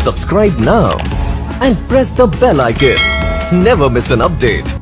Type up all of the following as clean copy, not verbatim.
Subscribe now and press the bell icon. Never miss an update.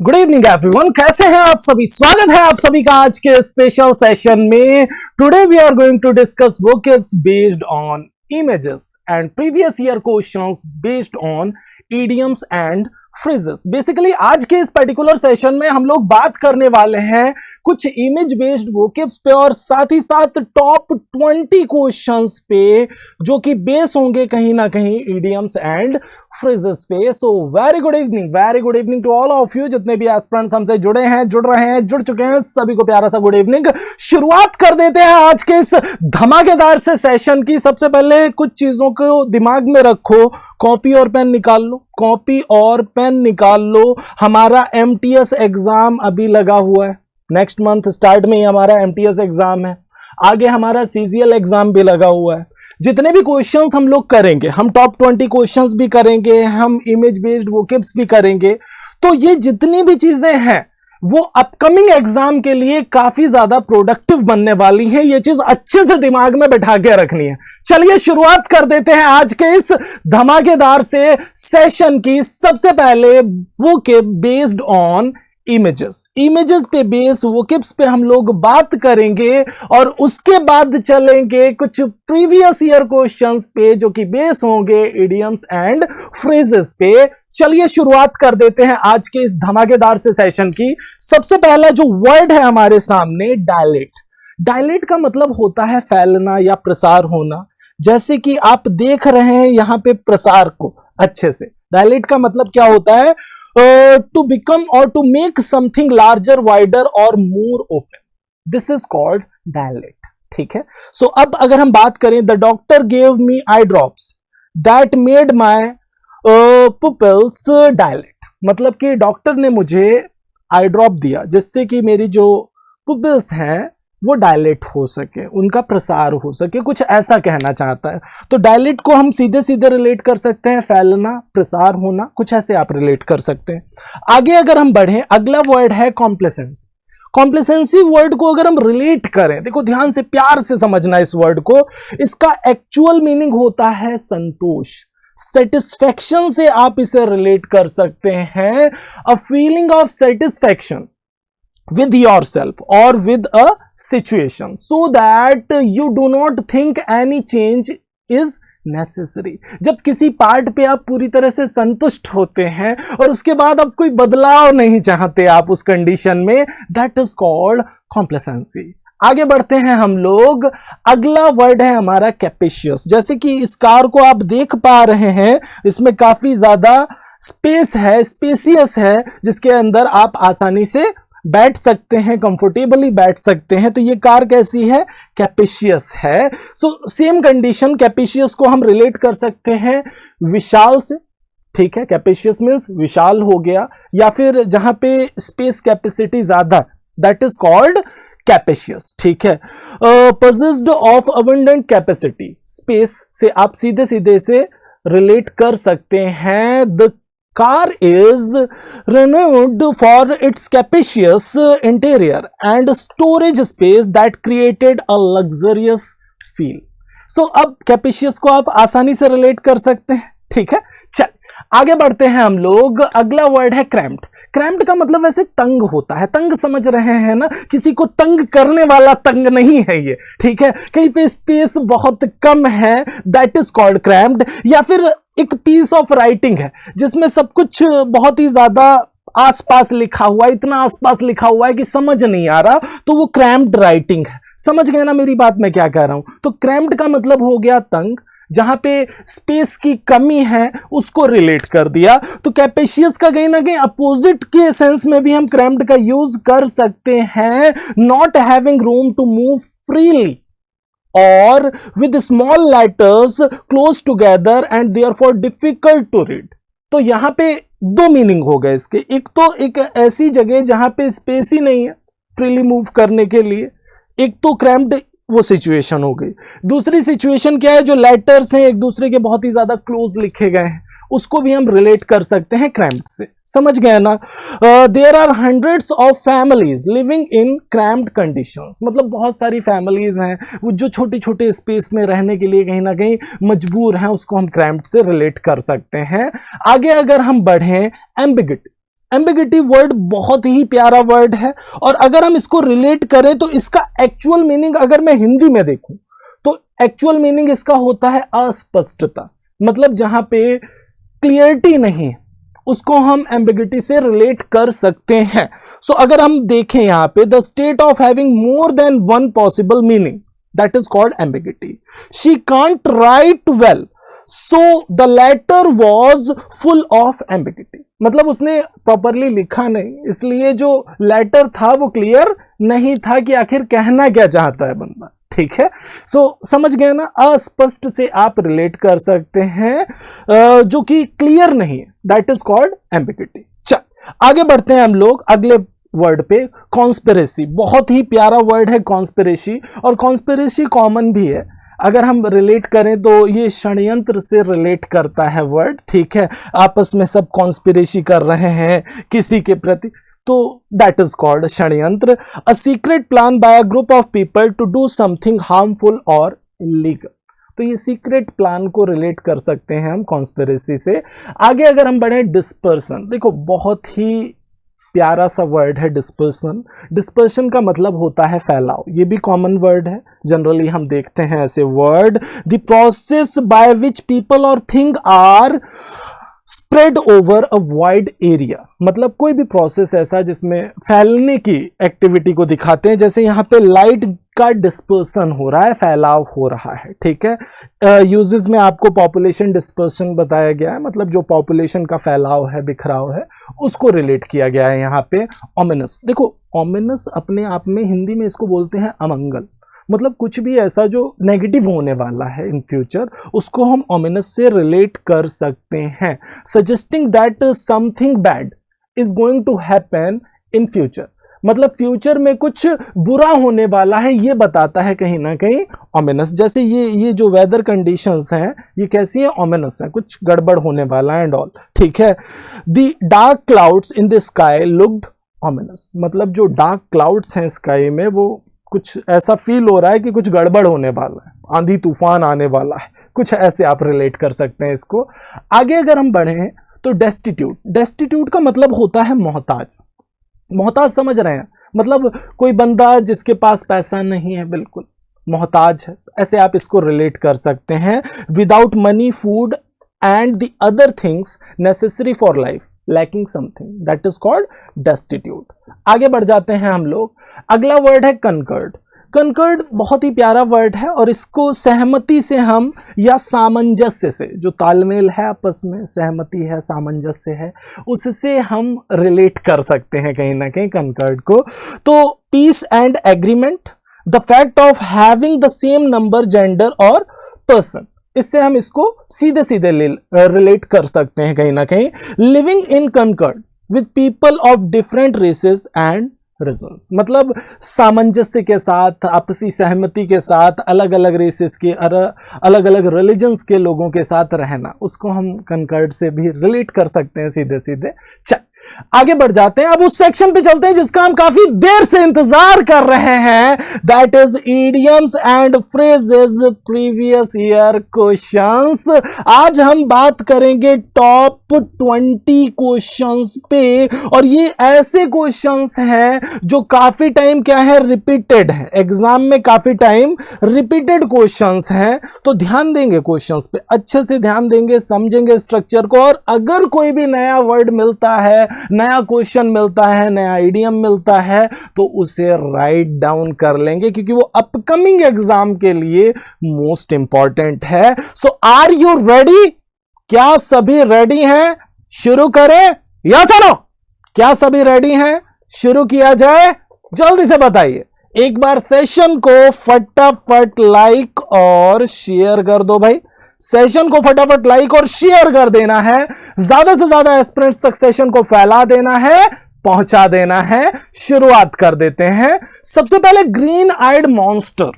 Good evening everyone, कैसे हैं आप सभी। स्वागत है आप सभी का आज के स्पेशल सेशन में। Today we are going to discuss vocabs based on images and previous year questions based on idioms and phrases। Basically आज के इस पर्टिकुलर सेशन में हम लोग बात करने वाले हैं कुछ इमेज बेस्ड vocabs पे और साथ ही साथ टॉप 20 क्वेश्चंस पे जो कि बेस होंगे कहीं ना कहीं idioms and phrases पे। So very good evening to all of you, जितने भी एस्पिरेंट्स हमसे जुड़े हैं, जुड़ रहे हैं, जुड़ चुके हैं, सभी को प्यारा सा गुड इवनिंग। शुरुआत कर देते हैं आज के इस धमाकेदार से सेशन की। सबसे पहले कुछ चीजों को दिमाग में रखो, कॉपी और पेन निकाल लो, कॉपी और पेन निकाल लो। हमारा एमटीएस एग्जाम अभी लगा हुआ है, नेक्स्ट मंथ स्टार्ट में ही हमारा एमटीएस एग्जाम है। आगे हमारा सीजीएल एग्जाम भी लगा हुआ है। जितने भी क्वेश्चंस हम लोग करेंगे, हम टॉप 20 क्वेश्चंस भी करेंगे, हम इमेज बेस्ड vocabs भी करेंगे। तो ये जितनी भी चीजें हैं वो अपकमिंग एग्जाम के लिए काफी ज्यादा प्रोडक्टिव बनने वाली है। ये चीज अच्छे से दिमाग में बैठा के रखनी है। चलिए शुरुआत कर देते हैं आज के इस धमाकेदार से सेशन की। सबसे पहले vocab बेस्ड ऑन इमेजेस पे बेस vocabs पे हम लोग बात करेंगे और उसके बाद चलेंगे कुछ प्रीवियस ईयर क्वेश्चंस पे जो कि बेस होंगे idioms एंड phrases पे। चलिए शुरुआत कर देते हैं आज के इस धमाकेदार से सेशन की। सबसे पहला जो वर्ड है हमारे सामने, डायलेट का मतलब होता है फैलना या प्रसार होना। जैसे कि आप देख रहे हैं यहां पे प्रसार को अच्छे से। डायलेट का मतलब क्या होता है? टू बिकम और to make something larger, wider और more open, this is called dilate. ठीक है। सो अब अगर हम बात करें, the doctor gave me eye drops that made my pupils dilate, मतलब कि डॉक्टर ने मुझे आई ड्रॉप दिया जिससे कि मेरी जो पुपिल्स हैं वो डायलेट हो सके, उनका प्रसार हो सके, कुछ ऐसा कहना चाहता है। तो डायलेट को हम सीधे सीधे रिलेट कर सकते हैं, फैलना, प्रसार होना, कुछ ऐसे आप रिलेट कर सकते हैं। आगे अगर हम बढ़ें, अगला वर्ड है कॉम्प्लेसेंसी। कॉम्प्लेसेंसी वर्ड को अगर हम रिलेट करें, देखो ध्यान से प्यार से समझना इस वर्ड को, इसका एक्चुअल मीनिंग होता है संतोष, सेटिस्फैक्शन से आप इसे रिलेट कर सकते हैं। A feeling of satisfaction with yourself or with a situation so that you do not think any change is necessary। जब किसी पार्ट पे आप पूरी तरह से संतुष्ट होते हैं और उसके बाद आप कोई बदलाव नहीं चाहते आप उस कंडीशन में, that is called complacency। आगे बढ़ते हैं हम लोग। अगला वर्ड है हमारा कैपेशियस। जैसे कि इस कार को आप देख पा रहे हैं, इसमें काफी ज्यादा स्पेस है, स्पेसियस है, जिसके अंदर आप आसानी से बैठ सकते हैं, कंफर्टेबली बैठ सकते हैं। तो ये कार कैसी है? कैपेशियस है। सो सेम कंडीशन, कैपेशियस को हम रिलेट कर सकते हैं विशाल से। ठीक है, कैपेशियस मींस विशाल हो गया, या फिर जहां पे स्पेस कैपेसिटी ज्यादा, दैट इज कॉल्ड कैपेशियस। ठीक है। Possessed of abundant capacity, space से आप सीधे सीधे से रिलेट कर सकते हैं। The car is renowned for its capacious interior and storage space that created a luxurious feel। So अब capacious को आप आसानी से रिलेट कर सकते हैं। ठीक है, चल आगे बढ़ते हैं हम लोग। अगला वर्ड है क्रैम्प्ड। क्रैम्प्ड का मतलब वैसे तंग होता है, तंग समझ रहे हैं ना, किसी को तंग करने वाला तंग नहीं है ये। ठीक है, कहीं पे स्पेस बहुत कम है, दैट इज कॉल्ड क्रैम्प्ड। या फिर एक पीस ऑफ राइटिंग है जिसमें सब कुछ बहुत ही ज्यादा आसपास लिखा हुआ है, इतना आसपास लिखा हुआ है कि समझ नहीं आ रहा, तो वो क्रैम्प्ड राइटिंग है। समझ गए ना मेरी बात मैं क्या कह रहा हूं? तो क्रैम्प्ड का मतलब हो गया तंग, जहां पे स्पेस की कमी है उसको रिलेट कर दिया। तो कैपेशियस का कहीं ना कहीं अपोजिट के सेंस में भी हम क्रैम्प्ड का यूज कर सकते हैं। Not having room to move freely और with small letters close together and therefore difficult to read. तो यहां पे दो मीनिंग हो गए इसके। एक तो एक ऐसी जगह जहां पे स्पेस ही नहीं है फ्रीली मूव करने के लिए, एक तो क्रैम्प्ड वो सिचुएशन हो गई। दूसरी सिचुएशन क्या है? जो लेटर्स हैं एक दूसरे के बहुत ही ज्यादा क्लोज लिखे गए हैं, उसको भी हम रिलेट कर सकते हैं क्रैम्प्ड से। समझ गए ना। There are hundreds of families living in cramped conditions, मतलब बहुत सारी फैमिलीज हैं वो जो छोटे छोटे स्पेस में रहने के लिए कहीं ना कहीं मजबूर हैं, उसको हम क्रैम्प्ड से रिलेट कर सकते हैं। आगे अगर हम बढ़ें, एम्बिगिटी, एम्बिगिटी वर्ड बहुत ही प्यारा वर्ड है, और अगर हम इसको रिलेट करें तो इसका एक्चुअल मीनिंग अगर मैं हिंदी में देखूं तो एक्चुअल मीनिंग इसका होता है अस्पष्टता, मतलब जहां पे क्लियरिटी नहीं, उसको हम एम्बिगिटी से रिलेट कर सकते हैं। सो अगर हम देखें यहां पे, the state of having more than one possible meaning, that is called ambiguity. She can't write well so the letter was full of ambiguity, मतलब उसने प्रॉपरली लिखा नहीं, इसलिए जो लेटर था वो क्लियर नहीं था कि आखिर कहना क्या चाहता है बंदा। ठीक है, सो समझ गए ना, अस्पष्ट से आप रिलेट कर सकते हैं जो कि क्लियर नहीं है, दैट इज कॉल्ड एम्बिगिटी। चल आगे बढ़ते हैं हम लोग अगले वर्ड पे, कॉन्स्पिरेसी। बहुत ही प्यारा वर्ड है कॉन्स्पिरेसी, और कॉन्स्पिरेसी कॉमन भी है। अगर हम रिलेट करें तो ये षड्यंत्र से रिलेट करता है वर्ड, ठीक है, आपस में सब कॉन्स्पिरेसी कर रहे हैं किसी के प्रति, तो दैट इज कॉल्ड षड्यंत्र। A secret plan by a group of people to do something harmful और इलीगल, तो ये सीक्रेट प्लान को रिलेट कर सकते हैं हम कॉन्स्पिरेसी से। आगे अगर हम बढ़े, डिस्पर्सन, देखो बहुत ही प्यारा सा वर्ड है डिस्पर्सन। डिस्पर्शन का मतलब होता है फैलाव, ये भी कॉमन वर्ड है, जनरली हम देखते हैं ऐसे word. The process by which people और thing are spread over a wide area, मतलब कोई भी प्रोसेस ऐसा जिसमें फैलने की एक्टिविटी को दिखाते हैं, जैसे यहाँ पे लाइट का डिस्पर्सन हो रहा है, फैलाव हो रहा है। ठीक है, यूजेस में आपको पॉपुलेशन डिस्पर्सन बताया गया है, मतलब जो पॉपुलेशन का फैलाव है, बिखराव है, उसको रिलेट किया गया है यहाँ पे। ओमिनस, देखो ओमिनस अपने आप में हिंदी में इसको बोलते हैं अमंगल, मतलब कुछ भी ऐसा जो नेगेटिव होने वाला है इन फ्यूचर, उसको हम ओमिनस से रिलेट कर सकते हैं। Suggesting that something bad is going to happen in future, मतलब फ्यूचर में कुछ बुरा होने वाला है, ये बताता है कहीं ना कहीं ओमिनस। जैसे ये जो वेदर कंडीशंस हैं ये कैसी है, ओमिनस है, कुछ गड़बड़ होने वाला है एंड ऑल। ठीक है, the dark clouds in the sky looked ominous, मतलब जो डार्क क्लाउड्स हैं स्काई में वो कुछ ऐसा फील हो रहा है कि कुछ गड़बड़ होने वाला है, आंधी तूफान आने वाला है, कुछ ऐसे आप रिलेट कर सकते हैं इसको। आगे अगर हम बढ़े तो डेस्टिट्यूट, डेस्टिट्यूट का मतलब होता है मोहताज। मोहताज समझ रहे हैं, मतलब कोई बंदा जिसके पास पैसा नहीं है, बिल्कुल मोहताज है, ऐसे आप इसको रिलेट कर सकते हैं। Without money, food and the other things necessary for life, lacking something, that is called destitute. आगे बढ़ जाते हैं हम लोग, अगला वर्ड है कनकर्ड। कनकर्ड बहुत ही प्यारा वर्ड है, और इसको सहमति से हम या सामंजस्य से, जो तालमेल है आपस में, सहमति है, सामंजस्य है, उससे हम रिलेट कर सकते हैं कहीं ना कहीं कनकर्ड को। तो peace and agreement, the fact of having the same number, gender और पर्सन, इससे हम इसको सीधे सीधे रिलेट कर सकते हैं कहीं ना कहीं। Living in concord with people of different races and regions, मतलब सामंजस्य के साथ, आपसी सहमति के साथ, अलग अलग रेसेस के, अलग अलग रिलीजन्स के लोगों के साथ रहना, उसको हम कनकर्ड से भी रिलेट कर सकते हैं सीधे सीधे। चल आगे बढ़ जाते हैं, अब उस सेक्शन पे चलते हैं जिसका हम काफी देर से इंतजार कर रहे हैं, that is idioms and phrases previous year questions. आज हम बात करेंगे टॉप 20 क्वेश्चंस पे, और ये ऐसे क्वेश्चंस हैं जो काफी टाइम क्या है, रिपीटेड है, एग्जाम में काफी टाइम रिपीटेड क्वेश्चंस हैं, तो ध्यान देंगे क्वेश्चंस पे, अच्छे से ध्यान देंगे, समझेंगे स्ट्रक्चर को, और अगर कोई भी नया वर्ड मिलता है, नया क्वेश्चन मिलता है, नया इडियम मिलता है, तो उसे राइट डाउन कर लेंगे, क्योंकि वो अपकमिंग एग्जाम के लिए मोस्ट इंपॉर्टेंट है। सो आर यू रेडी? क्या सभी रेडी हैं? शुरू करें या सुनो? क्या सभी रेडी हैं? शुरू किया जाए, जल्दी से बताइए। एक बार सेशन को फटाफट लाइक और शेयर कर दो भाई, सेशन को फटाफट लाइक और शेयर कर देना है, ज्यादा से ज्यादा एस्पिरेंट्स तक सेशन को फैला देना है, पहुंचा देना है। शुरुआत कर देते हैं। सबसे पहले ग्रीन आइड मॉन्स्टर,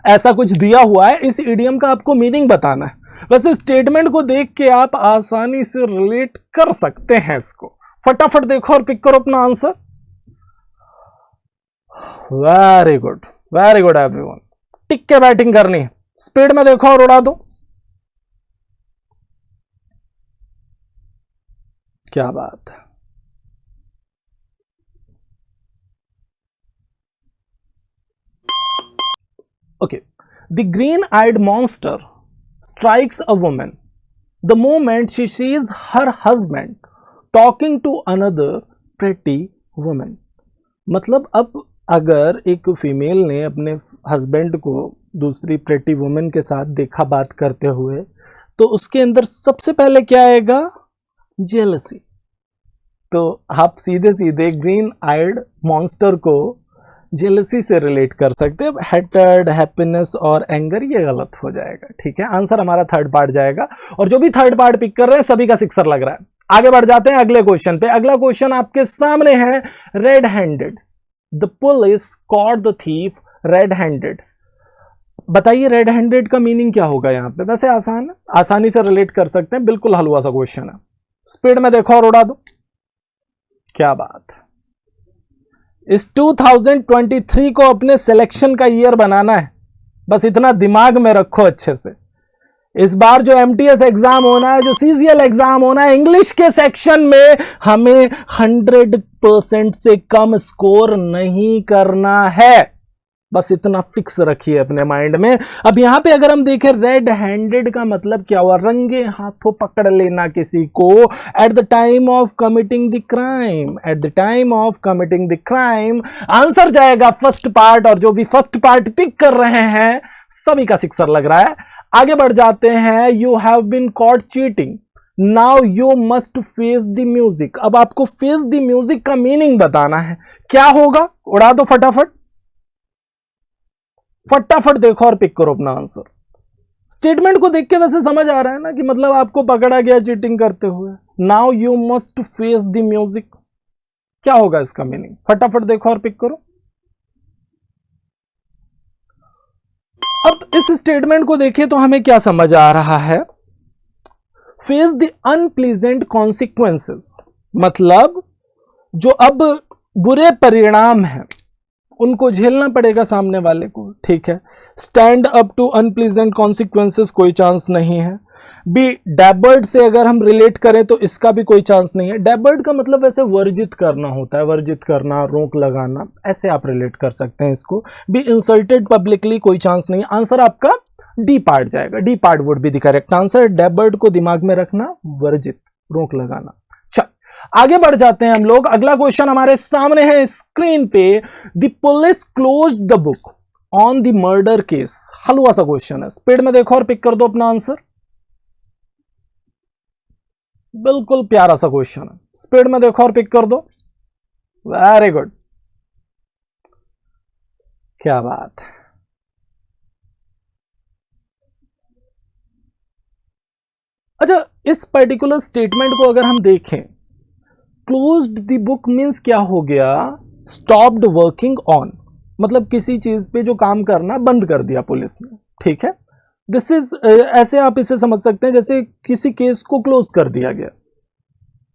ऐसा कुछ दिया हुआ है, इस इडियम का आपको मीनिंग बताना है। वैसे स्टेटमेंट को देख के आप आसानी से रिलेट कर सकते हैं इसको, फटाफट देखो और पिक करो अपना answer. Very good everyone. Tick के बैटिंग करनी है, स्पीड में देखो और उड़ा दो। क्या बात है। Okay. The green-eyed monster strikes a woman the moment she sees her husband talking to another pretty woman. मतलब अब अगर एक फीमेल ने अपने हस्बैंड को दूसरी प्रेटी वुमन के साथ देखा बात करते हुए, तो उसके अंदर सबसे पहले क्या आएगा? जेलसी। तो आप सीधे सीधे ग्रीन आइड मॉन्स्टर को जेलसी से रिलेट कर सकते हैं। हेटेड, हैप्पीनेस और एंगर ये गलत हो जाएगा, ठीक है। आंसर हमारा थर्ड पार्ट जाएगा, और जो भी थर्ड पार्ट पिक कर रहे हैं सभी का सिक्सर लग रहा है। आगे बढ़ जाते हैं अगले क्वेश्चन पे। अगला क्वेश्चन आपके सामने है, red handed. The police caught the thief red handed. बताइए रेड हैंडेड का मीनिंग क्या होगा यहाँ पे? वैसे आसान है, आसानी से रिलेट कर सकते हैं, बिल्कुल हलवा सा क्वेश्चन है। स्पीड में देखो और उड़ा दो। क्या बात है। इस 2023 को अपने सिलेक्शन का ईयर बनाना है, बस इतना दिमाग में रखो अच्छे से। इस बार जो एमटीएस एग्जाम होना है, जो सीजीएल एग्जाम होना है, इंग्लिश के सेक्शन में हमें 100% से कम स्कोर नहीं करना है, बस इतना फिक्स रखिए अपने माइंड में। अब यहां पे अगर हम देखें, रेड हैंडेड का मतलब क्या हुआ? रंगे हाथों पकड़ लेना किसी को at the time of committing the crime. At the time of committing the crime answer जाएगा फर्स्ट पार्ट, और जो भी फर्स्ट पार्ट पिक कर रहे हैं सभी का सिक्सर लग रहा है। आगे बढ़ जाते हैं। You have been caught cheating, now you must face the music. अब आपको फेस द म्यूजिक का मीनिंग बताना है, क्या होगा? उड़ा दो फटाफट, फटाफट देखो और पिक करो अपना आंसर। स्टेटमेंट को देख के वैसे समझ आ रहा है ना कि मतलब आपको पकड़ा गया चीटिंग करते हुए। Now you must face the music, क्या होगा इसका मीनिंग? फटाफट देखो और पिक करो। अब इस स्टेटमेंट को देखें तो हमें क्या समझ आ रहा है? फेस द अनप्लीजेंट कॉन्सिक्वेंसेस, मतलब जो अब बुरे परिणाम हैं उनको झेलना पड़ेगा सामने वाले को, ठीक है। Stand up to unpleasant consequences, कोई चांस नहीं है। बी डैबर्ड से अगर हम रिलेट करें तो इसका भी कोई चांस नहीं है। डैबर्ड का मतलब वैसे वर्जित करना होता है, वर्जित करना, रोक लगाना, ऐसे आप रिलेट कर सकते हैं इसको। बी इंसल्टेड पब्लिकली, कोई चांस नहीं। आंसर आपका डी पार्ट जाएगा। D part would be the correct answer. Debarred को दिमाग में रखना, वर्जित, रोक लगाना। आगे बढ़ जाते हैं हम लोग। अगला क्वेश्चन हमारे सामने है स्क्रीन पे। The police closed the book on the murder case. हलवा सा क्वेश्चन है, स्पीड में देखो और पिक कर दो अपना आंसर। बिल्कुल प्यारा सा क्वेश्चन है, स्पीड में देखो और पिक कर दो। वेरी गुड, क्या बात है। अच्छा, इस पर्टिकुलर स्टेटमेंट को अगर हम देखें, क्लोज्ड द बुक मीन्स क्या हो गया? स्टॉप्ड वर्किंग ऑन, मतलब किसी चीज पे जो काम करना बंद कर दिया पुलिस ने, ठीक है। दिस इज ऐसे आप इसे समझ सकते हैं जैसे किसी केस को क्लोज कर दिया गया।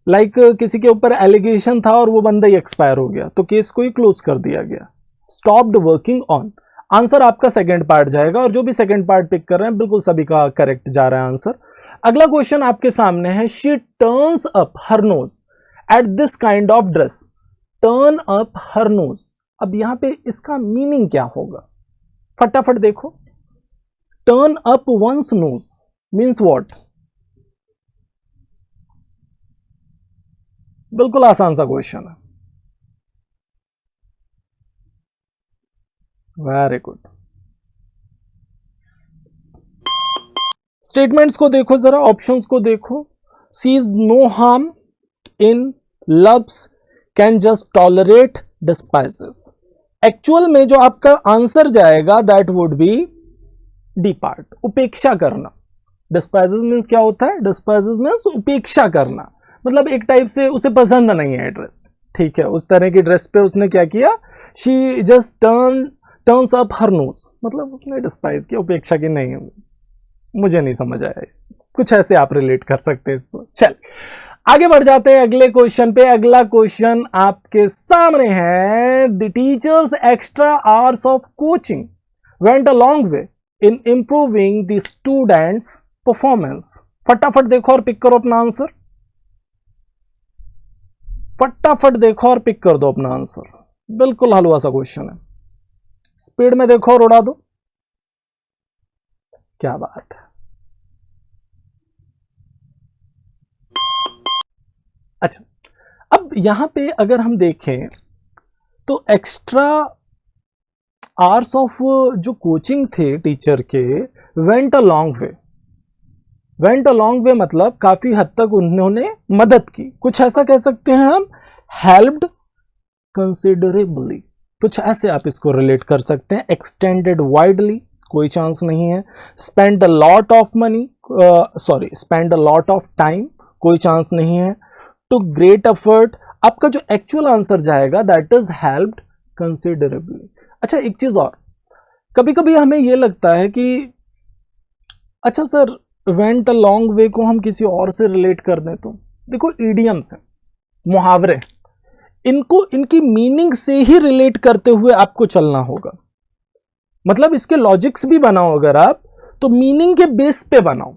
लाइक किसी के ऊपर एलिगेशन था और वो बंदा ही एक्सपायर हो गया, तो केस को ही क्लोज कर दिया गया। Stopped working on. आंसर आपका सेकेंड पार्ट जाएगा, और जो भी सेकेंड पार्ट पिक कर रहे हैं बिल्कुल सभी का करेक्ट जा रहा है आंसर। अगला क्वेश्चन आपके सामने है। She turns up her nose at this kind of dress. Turn up her nose, अब यहां पे इसका मीनिंग क्या होगा? फटाफट देखो। Turn up once knows means what? बिल्कुल आसान सा क्वेश्चन है। Very good. स्टेटमेंट्स को देखो जरा, ऑप्शंस को देखो। Sees no harm in, loves, can just tolerate, despises. Actual में जो आपका आंसर जाएगा that would be D part, उपेक्षा करना। डिस्पाइसेस मीन्स क्या होता है? डिस्पाइसेस मीन्स उपेक्षा करना, मतलब एक टाइप से उसे पसंद नहीं है ड्रेस, ठीक है। उस तरह की ड्रेस पे उसने क्या किया? She just turns up her nose, मतलब उसने डिस्पाइज किया, उपेक्षा की। नहीं, मुझे नहीं समझ आया, कुछ ऐसे आप रिलेट कर सकते हैं इसको। चल आगे बढ़ जाते हैं अगले क्वेश्चन पे। अगला क्वेश्चन आपके सामने है, the teachers extra hours of coaching went a long way in improving the students performance. फटाफट देखो और पिक करो अपना आंसर, फटाफट देखो और पिक कर दो अपना आंसर। बिल्कुल हलवा सा क्वेश्चन है, स्पीड में देखो और उड़ा दो। क्या बात है। अच्छा, अब यहां पे अगर हम देखें तो एक्स्ट्रा आवर्स ऑफ जो कोचिंग थे टीचर के, went a long way. Went a long way मतलब काफी हद तक उन्होंने मदद की, कुछ ऐसा कह सकते हैं हम, हेल्प्ड कंसिडरेबली, कुछ ऐसे आप इसको रिलेट कर सकते हैं। एक्सटेंडेड वाइडली, कोई चांस नहीं है। Spend a lot of money, sorry spend a lot of time, कोई चांस नहीं है। टू ग्रेट एफर्ट, आपका जो एक्चुअल आंसर जाएगा दैट इज हेल्प्ड कंसिडरेबली। अच्छा, एक चीज और, कभी कभी हमें यह लगता है कि अच्छा sir went a long way को हम किसी और से रिलेट कर दें तो, देखो इडियम्स है, मुहावरे, इनको इनकी मीनिंग से ही रिलेट करते हुए आपको चलना होगा। मतलब इसके लॉजिक्स भी बनाओ अगर आप, तो मीनिंग के बेस पे बनाओ।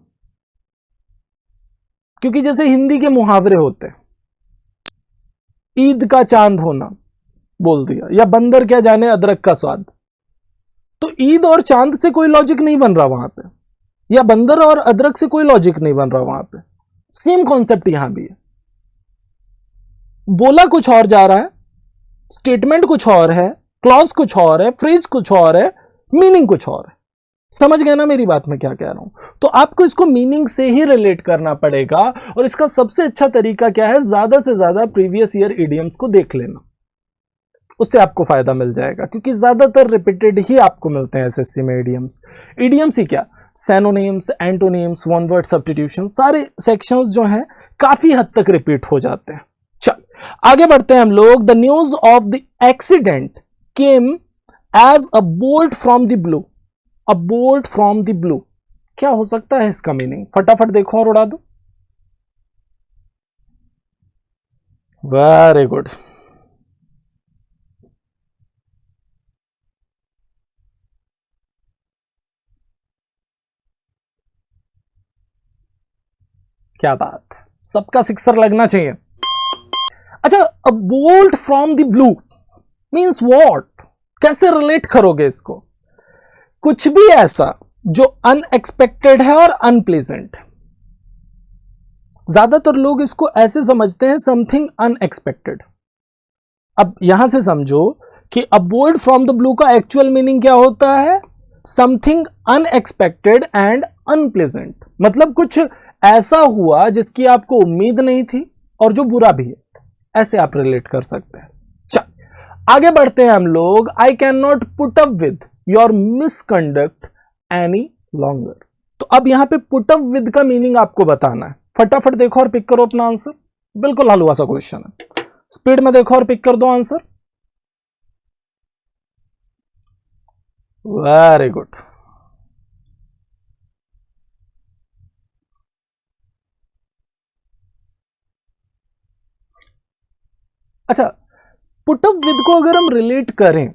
क्योंकि जैसे हिंदी के मुहावरे होते हैं, ईद का चांद होना बोल दिया, या बंदर क्या जाने अदरक का स्वाद, तो ईद और चांद से कोई लॉजिक नहीं बन रहा वहां पे, या बंदर और अदरक से कोई लॉजिक नहीं बन रहा वहां पे। सेम कॉन्सेप्ट यहां भी है, बोला कुछ और जा रहा है, स्टेटमेंट कुछ और है, क्लॉज कुछ और है, फ्रेज कुछ और है, मीनिंग कुछ और है। समझ गए ना मेरी बात में क्या कह रहा हूं? तो आपको इसको मीनिंग से ही रिलेट करना पड़ेगा, और इसका सबसे अच्छा तरीका क्या है, ज्यादा से ज्यादा प्रीवियस ईयर इडियम्स को देख लेना, उससे आपको फायदा मिल जाएगा। क्योंकि ज्यादातर रिपीटेड ही आपको मिलते हैं एसएससी में इडियम्स। इडियम्स ही क्या, synonyms, antonyms, one word substitution, सारे सेक्शंस जो हैं काफी हद तक रिपीट हो जाते हैं। चल आगे बढ़ते हैं हम लोग। The news of the accident came as a bolt from the blue. A bolt from the blue, क्या हो सकता है इसका मीनिंग? फटाफट देखो और उड़ा दो। वेरी गुड, क्या बात है, सबका सिक्सर लगना चाहिए। अच्छा, अ bolt from the blue means what? कैसे रिलेट करोगे इसको? कुछ भी ऐसा जो अनएक्सपेक्टेड है और अनप्लेजेंट। ज्यादातर लोग इसको ऐसे समझते हैं, समथिंग अनएक्सपेक्टेड। अब यहां से समझो कि अ बोल्ट फ्रॉम द ब्लू का एक्चुअल मीनिंग क्या होता है, समथिंग अनएक्सपेक्टेड एंड अनप्लेजेंट। मतलब कुछ ऐसा हुआ जिसकी आपको उम्मीद नहीं थी और जो बुरा भी है, ऐसे आप रिलेट कर सकते हैं। चल आगे बढ़ते हैं हम लोग। I can not put up with your misconduct any longer. तो अब यहां पे पुट अप विद का मीनिंग आपको बताना है। फटाफट देखो और पिक करो अपना आंसर। बिल्कुल हलवा सा क्वेश्चन है, स्पीड में देखो और पिक कर दो आंसर। Very good. अच्छा, पुट अप विद को अगर हम रिलेट करें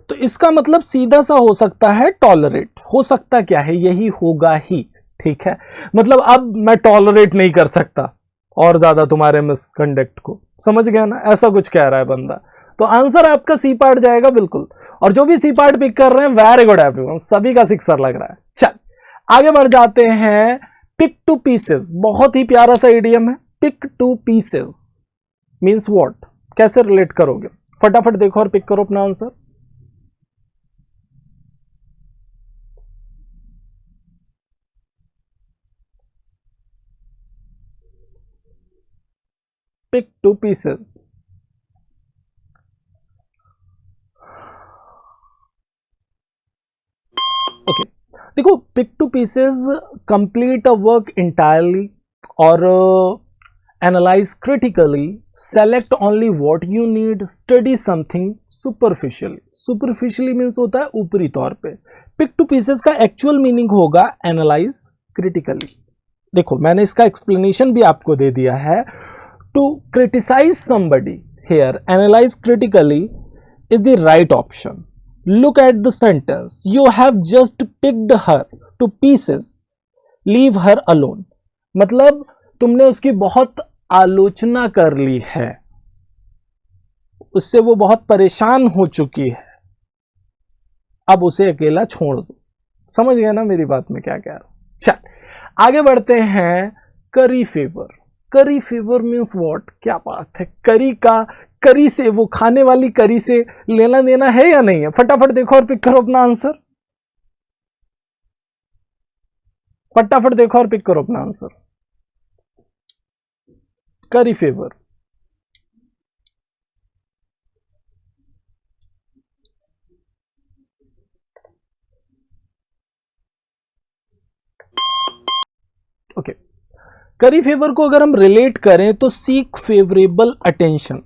तो इसका मतलब सीधा सा हो सकता है टॉलरेट। हो सकता क्या है, यही होगा ही, ठीक है। मतलब अब मैं टॉलरेट नहीं कर सकता और ज्यादा तुम्हारे मिसकंडक्ट को, समझ गया ना, ऐसा कुछ कह रहा है बंदा। तो आंसर आपका सी पार्ट जाएगा बिल्कुल। और जो भी सी पार्ट पिक कर रहे हैं, वेरी गुड एवरीवन, सभी का सिक्सर लग रहा है। चल आगे बढ़ जाते हैं। पिक टू पीसेस, बहुत ही प्यारा सा इडियम है। Pick two pieces means what? कैसे रिलेट करोगे? फटाफट देखो और पिक करो अपना answer. Pick two pieces, okay. देखो, pick two pieces, complete a work entirely और analyse critically, select only what you need, study something superficially. Superficially means होता है ऊपरी तौर पे। पिक टू पीसेस का एक्चुअल मीनिंग होगा एनालाइज क्रिटिकली। देखो मैंने इसका एक्सप्लेनेशन भी आपको दे दिया है. To criticise somebody here analyze critically is the right option. Look at the sentence. You have just picked her to pieces. Leave her alone. मतलब तुमने उसकी बहुत आलोचना कर ली है, उससे वो बहुत परेशान हो चुकी है, अब उसे अकेला छोड़ दो. समझ गए ना मेरी बात में क्या कह रहा हूं. चल आगे बढ़ते हैं. करी फेवर. करी फेवर मीन्स व्हाट? क्या बात है. करी से, वो खाने वाली करी से लेना देना है या नहीं है? फटाफट देखो और पिक करो अपना आंसर. फटाफट देखो और पिक करो अपना आंसर. करी फेवर. ओके. करी फेवर को अगर हम रिलेट करें तो seek favourable attention,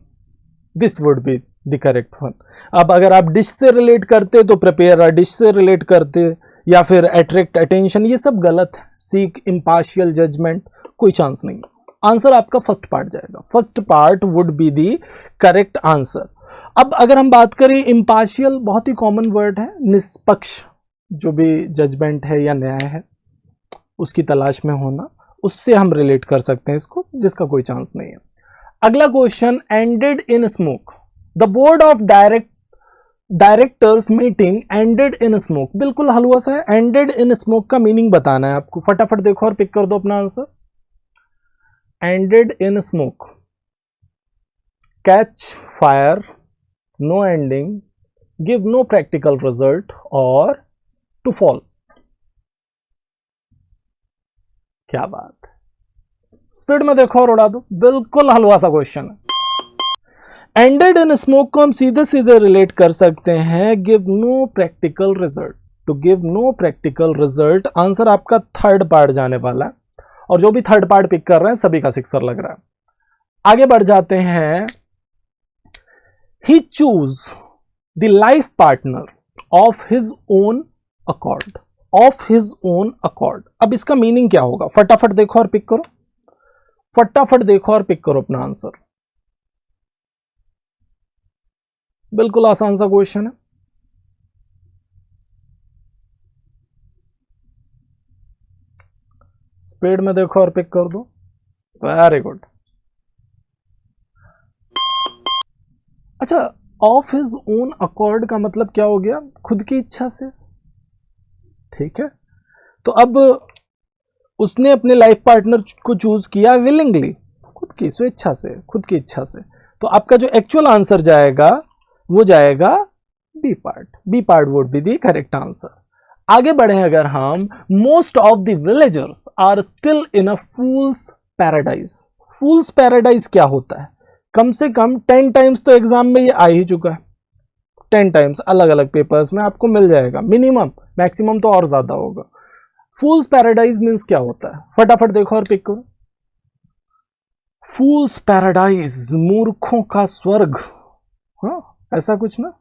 this would be the correct one. अब अगर आप डिश से रिलेट करते तो प्रिपेयर अ डिश से रिलेट करते, या फिर अट्रैक्ट अटेंशन, ये सब गलत है. सीक, इम्पार्शियल जजमेंट, कोई चांस नहीं. आंसर आपका फर्स्ट पार्ट जाएगा. First part would be the correct answer. अब अगर हम बात करें इम्पार्शियल, बहुत ही कॉमन वर्ड है. निष्पक्ष जो भी जजमेंट है या न्याय है उसकी तलाश में होना, उससे हम रिलेट कर सकते हैं इसको, जिसका कोई चांस नहीं है. अगला question. Ended in smoke. The board of directors meeting ended in smoke. बिल्कुल हलवा सा है. एंडेड इन स्मोक का मीनिंग बताना है आपको. फटाफट देखो और पिक कर दो अपना answer. Ended in smoke. Catch fire, no ending, give no practical result और टू फॉल. क्या बात है. स्पीड में देखो और उड़ा दो. बिल्कुल हलवा सा क्वेश्चन है. एंडेड इन स्मोक को हम सीधे सीधे रिलेट कर सकते हैं give no practical result. To give no practical result. Answer आपका थर्ड पार्ट जाने वाला है, और जो भी थर्ड पार्ट पिक कर रहे हैं सभी का सिक्सर लग रहा है. आगे बढ़ जाते हैं. He choose the life partner of his own accord. Of his own accord. अब इसका मीनिंग क्या होगा? फटाफट देखो और पिक करो. फटाफट देखो और पिक करो अपना आंसर. बिल्कुल आसान सा क्वेश्चन है. स्पीड में देखो और पिक कर दो. Very good. अच्छा, ऑफ हिज ओन अकॉर्ड का मतलब क्या हो गया? खुद की इच्छा से. ठीक है, तो अब उसने अपने लाइफ पार्टनर को चूज किया विलिंगली, खुद की स्वेच्छा से, खुद की इच्छा से. तो आपका जो एक्चुअल आंसर जाएगा वो जाएगा B part. B part would be the correct answer. आगे बढ़े अगर हम. Most of the villagers are still in a fool's paradise. Fool's paradise क्या होता है? कम से कम 10 टाइम्स तो एग्जाम में ये आ ही चुका है. 10 टाइम्स अलग अलग पेपर्स में आपको मिल जाएगा. मिनिमम, मैक्सिमम तो और ज्यादा होगा. फूल्स पैराडाइज मीन्स क्या होता है? फटाफट देखो और पिक करो. फूल्स पैराडाइज, मूर्खों का स्वर्ग. हाँ, ऐसा कुछ ना.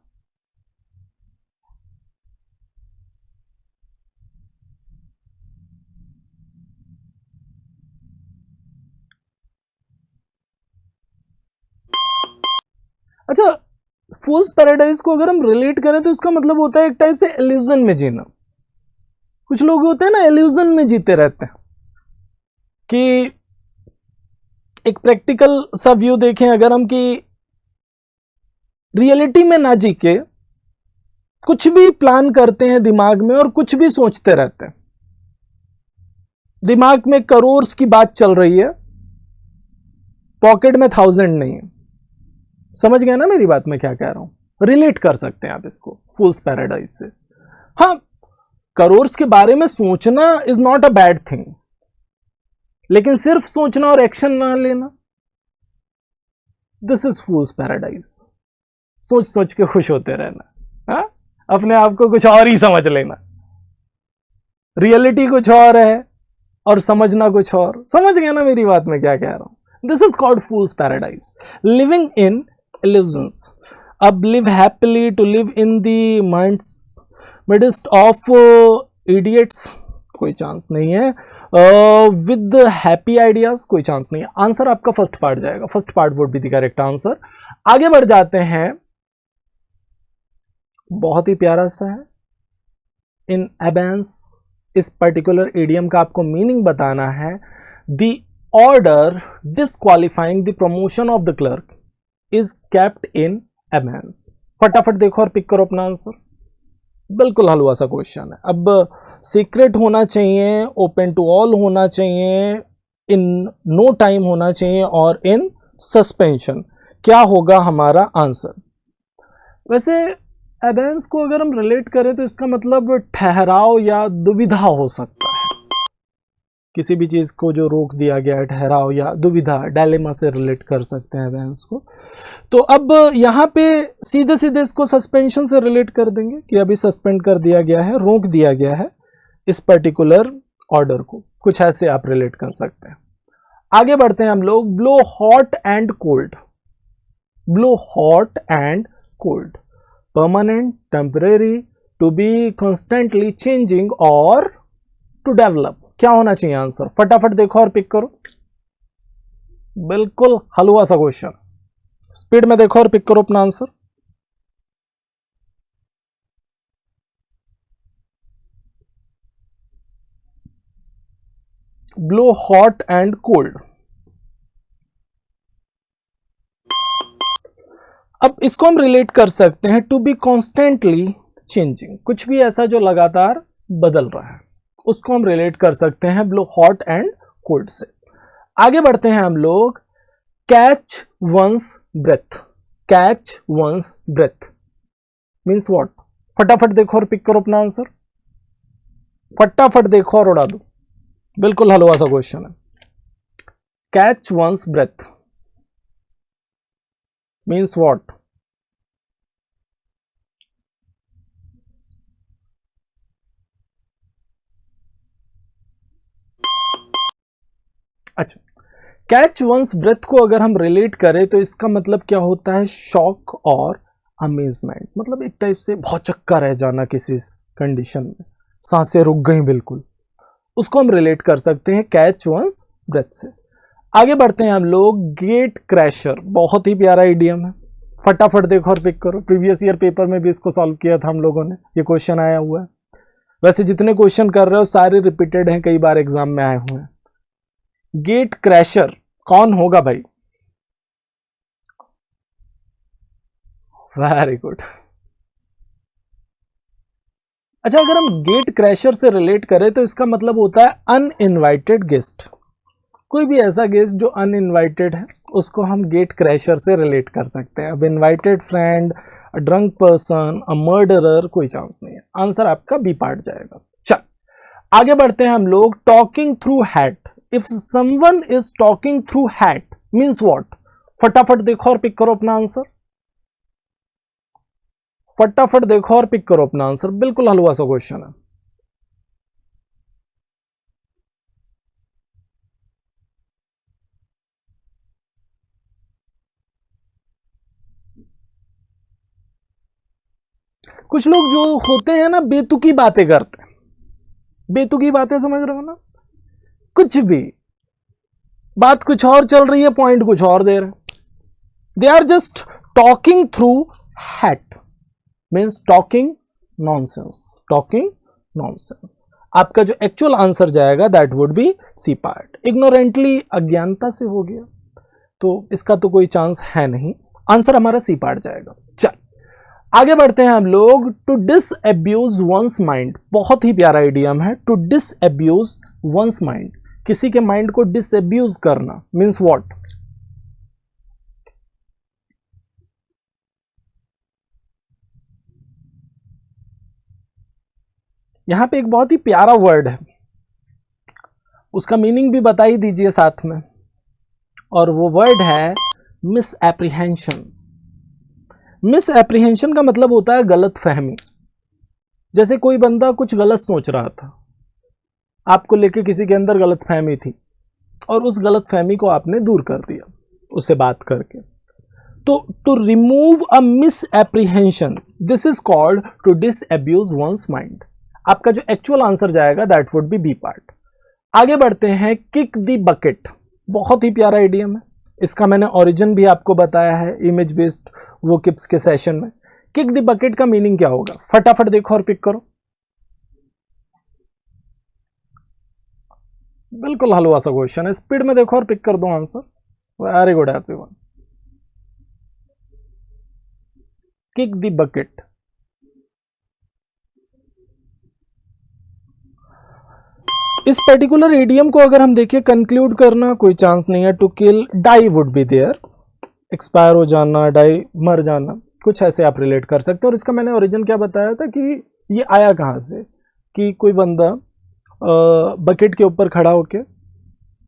अच्छा, फूल्स पैराडाइज को अगर हम रिलेट करें तो इसका मतलब होता है एक टाइप से इल्यूजन में जीना. कुछ लोग होते हैं ना इल्यूजन में जीते रहते हैं. कि एक प्रैक्टिकल सा व्यू देखें अगर हम, कि रियलिटी में ना जी के कुछ भी प्लान करते हैं दिमाग में और कुछ भी सोचते रहते हैं. दिमाग में करोड़ की बात चल रही है, पॉकेट में 1000 नहीं है. समझ गए ना मेरी बात में क्या कह रहा हूं? रिलेट कर सकते हैं आप इसको फूल्स पैराडाइज से. हाँ, करोड़ के बारे में सोचना is not a bad thing, लेकिन सिर्फ सोचना और एक्शन ना लेना, दिस इज फूल्स पैराडाइज. सोच सोच के खुश होते रहना. हाँ, अपने आप को कुछ और ही समझ लेना. रियलिटी कुछ और है और समझना कुछ और. समझ गए ना मेरी बात में क्या कह रहा हूं? This is called fools paradise. Living in illusions. अब live happily, to live in the midst of idiots. कोई चांस नहीं है। विद हैप्पी आइडियाज, कोई चांस नहीं है। आंसर आपका फर्स्ट पार्ट जाएगा, first part would be the correct answer. आगे बढ़ जाते हैं, बहुत ही प्यारा सा है। इन अबेंस, इस पर्टिकुलर इडियम का आपको मीनिंग बताना है। The order disqualifying the promotion of the clerk is kept in abeyance. फटाफट देखो और पिक करो अपना आंसर। बिल्कुल हलवा सा क्वेश्चन है। अब सीक्रेट होना चाहिए, ओपन टू ऑल होना चाहिए, इन नो टाइम होना चाहिए और इन सस्पेंशन। क्या होगा हमारा आंसर? वैसे अबेंस को अगर हम रिलेट करें तो इसका मतलब ठहराव या दुविधा हो सकता है। किसी भी चीज को जो रोक दिया गया है, ठहराव या दुविधा, डायलेमा से रिलेट कर सकते हैं अबेंस को। तो अब यहाँ पे सीधे सीधे इसको सस्पेंशन से रिलेट कर देंगे कि अभी सस्पेंड कर दिया गया है, रोक दिया गया है इस पर्टिकुलर ऑर्डर को। कुछ ऐसे आप रिलेट कर सकते हैं। आगे बढ़ते हैं हम लोग। Blow hot and cold. Blow hot and cold, permanent, temporary, to be constantly changing और टू डेवलप। क्या होना चाहिए आंसर? फटाफट देखो और पिक करो। बिल्कुल हलवा सा क्वेश्चन, स्पीड में देखो और पिक करो अपना answer. Blow hot and cold. अब इसको हम रिलेट कर सकते हैं टू बी कॉन्स्टेंटली चेंजिंग। कुछ भी ऐसा जो लगातार बदल रहा है, उसको हम रिलेट कर सकते हैं ब्लो हॉट एंड कोल्ड से। आगे बढ़ते हैं हम लोग। Catch one's breath. Catch one's breath means what? फटाफट देखो और पिक करो अपना आंसर। फटाफट देखो और उड़ा दो। बिल्कुल हलवा सा क्वेश्चन है। Catch one's breath means what? अच्छा, कैच वंस ब्रेथ को अगर हम रिलेट करें तो इसका मतलब क्या होता है? शॉक और अमेजमेंट। मतलब एक टाइप से भौचक्का रह जाना किसी कंडीशन में, सांसें रुक गई बिल्कुल, उसको हम रिलेट कर सकते हैं कैच वंस ब्रेथ से। आगे बढ़ते हैं हम लोग। गेट क्रैशर, बहुत ही प्यारा इडियम है। फटाफट देखो और पिक करो। प्रीवियस ईयर पेपर में भी इसको सॉल्व किया था हम लोगों ने, ये क्वेश्चन आया हुआ है। वैसे जितने क्वेश्चन कर रहे हो सारे रिपीटेड हैं, कई बार एग्जाम में आए हुए हैं। गेट क्रैशर कौन होगा भाई? Very good. अच्छा, अगर हम गेट क्रैशर से रिलेट करें तो इसका मतलब होता है अनइनवाइटेड गेस्ट। कोई भी ऐसा गेस्ट जो अनइनवाइटेड है उसको हम गेट क्रैशर से रिलेट कर सकते हैं। अब invited friend, a drunk person, a murderer, कोई चांस नहीं है। आंसर आपका बी पार्ट जाएगा। चल आगे बढ़ते हैं हम लोग। Talking through hat. If someone is talking through hat means what? फटाफट देखो और पिक करो अपना आंसर। फटाफट देखो और पिक करो अपना आंसर। बिल्कुल हलवा सा क्वेश्चन है। कुछ लोग जो होते हैं ना, बेतुकी बातें करते हैं। बेतुकी बातें समझ रहे हो ना? कुछ भी बात कुछ और चल रही है, पॉइंट कुछ और दे रहे हैं। They are just talking through hat means talking nonsense. Talking nonsense. आपका जो एक्चुअल आंसर जाएगा that would be C part. Ignorantly, अज्ञानता से हो गया तो इसका तो कोई चांस है नहीं। आंसर हमारा सी पार्ट जाएगा। चल आगे बढ़ते हैं हम लोग। टू डिसअब्यूज वंस माइंड, बहुत ही प्यारा इडियम है। टू डिसअब्यूज वंस माइंड, किसी के माइंड को डिसअब्यूज करना मीन्स व्हाट? यहां पे एक बहुत ही प्यारा वर्ड है, उसका मीनिंग भी बता ही दीजिए साथ में, और वो वर्ड है मिस एप्रीहेंशन। मिस एप्रीहेंशन का मतलब होता है गलत फहमी। जैसे कोई बंदा कुछ गलत सोच रहा था, आपको लेके किसी के अंदर गलत फहमी थी और उस गलत फहमी को आपने दूर कर दिया उससे बात करके। तो to remove a misapprehension, this is called to disabuse one's mind. आपका जो एक्चुअल आंसर जाएगा that would be B part. आगे बढ़ते हैं, किक द बकेट, बहुत ही प्यारा आइडियम है, इसका मैंने ओरिजिन भी आपको बताया है इमेज बेस्ड वो किप्स के सेशन में। किक द बकेट का मीनिंग क्या होगा, फटाफट देखो और पिक करो। बिल्कुल हलवा सा क्वेश्चन है, स्पीड में देखो और पिक कर दो answer. Very good everyone. Kick the bucket, इस पर्टिकुलर इडियम को अगर हम देखें, कंक्लूड करना कोई चांस नहीं है। To kill, die would be there, expire हो जाना, डाई मर जाना, कुछ ऐसे आप रिलेट कर सकते हो। और इसका मैंने ओरिजिन क्या बताया था कि ये आया कहाँ से, कि कोई बंदा बकेट के ऊपर खड़ा होके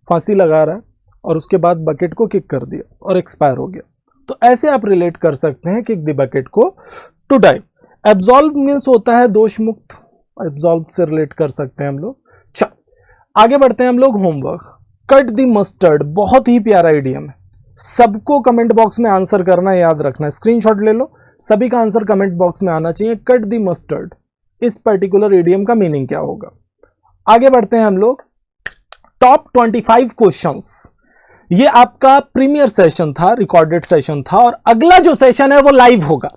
फांसी लगा रहा है और उसके बाद बकेट को किक कर दिया और एक्सपायर हो गया। तो ऐसे आप रिलेट कर सकते हैं किक द बकेट को टू डाई। एब्सॉल्व मीन्स होता है दोष मुक्त, एब्सॉल्व से रिलेट कर सकते हैं हम लोग। चल आगे बढ़ते हैं हम लोग, होमवर्क। कट द मस्टर्ड, बहुत ही प्यारा आइडियम है, सबको कमेंट बॉक्स में आंसर करना याद रखना, स्क्रीनशॉट ले लो, सभी का आंसर कमेंट बॉक्स में आना चाहिए। कट द मस्टर्ड, इस पर्टिकुलर इडियम का मीनिंग क्या होगा। आगे बढ़ते हैं हम लोग, टॉप 25 क्वेश्चंस। ये आपका प्रीमियर सेशन था, रिकॉर्डेड सेशन था, और अगला जो सेशन है वो लाइव होगा।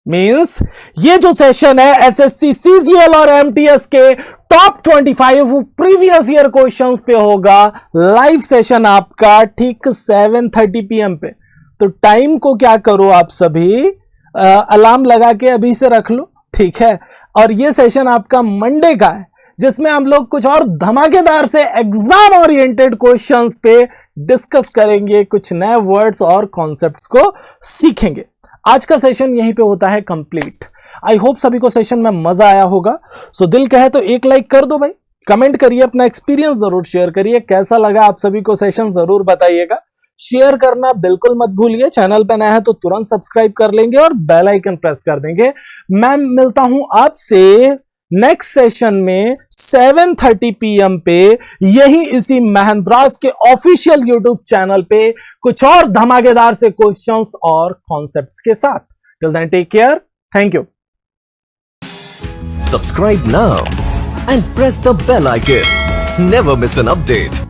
मींस ये जो सेशन है एसएससी, सीजीएल और एमटीएस के टॉप 25 प्रीवियस ईयर क्वेश्चंस पे होगा। लाइव सेशन आपका ठीक 7:30 PM पे। तो टाइम को क्या करो आप सभी, अलार्म लगा के अभी से रख लो, ठीक है। और ये सेशन आपका मंडे का है, जिसमें हम लोग कुछ और धमाकेदार से एग्जाम ओरिएंटेड क्वेश्चंस पे डिस्कस करेंगे, कुछ नए वर्ड्स और कॉन्सेप्ट्स को सीखेंगे। आज का सेशन यहीं पे होता है कंप्लीट। आई होप सभी को सेशन में मजा आया होगा। सो दिल कहे तो एक लाइक कर दो भाई, कमेंट करिए, अपना एक्सपीरियंस जरूर शेयर करिए, कैसा लगा आप सभी को सेशन जरूर बताइएगा। शेयर करना बिल्कुल मत भूलिए, चैनल पे नया है तो तुरंत सब्सक्राइब कर लेंगे और बेल आइकन प्रेस कर देंगे। मैं मिलता हूं आपसे नेक्स्ट सेशन में 7:30 PM पे, यही इसी महेंद्रास के ऑफिशियल यूट्यूब चैनल पे, कुछ और धमाकेदार से क्वेश्चंस और कॉन्सेप्ट्स के साथ। Till then take care, thank you. Subscribe now and press the bell icon. Never miss an update.